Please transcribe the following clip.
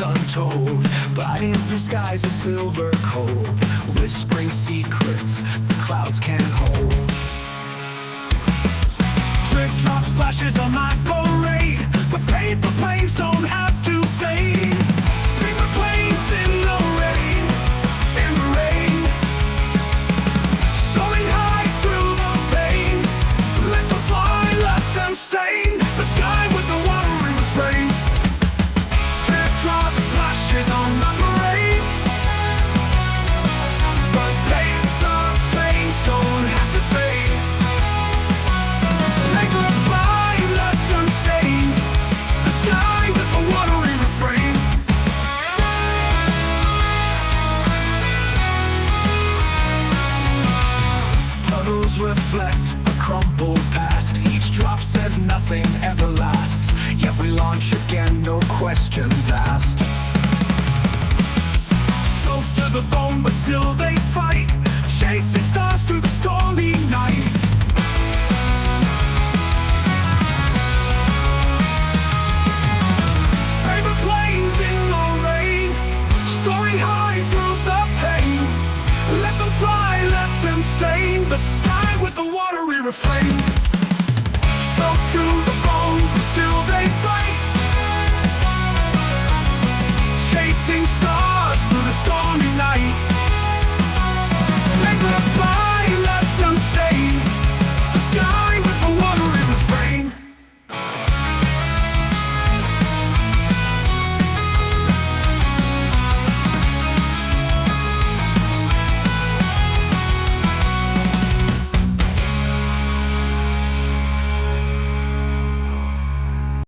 untold, gliding through skies of silver cold, whispering secrets the clouds can't hold. Trick drop splashes on my parade, but paper planes don't have to fade. Paper planes in the rain, in the rain, soaring high through the pain. Let them fly, let them stain the sky with the watery refrain. Trick drop splashes on my parade, but paper planes don't have to fade. Let them fly, let them stain the sky with the watery refrain. Puddles reflect a crumpled past. Each drop says nothing ever lasts, yet we launch again, no questions asked. Soaked to the bone, but still they fight, chasing stars through the stormy night. Paper planes in the rain, soaring high through the pain. Let them fly, let them stain the sky with the watery refrain. Soaked to the bone, but still they fight, chasing stars through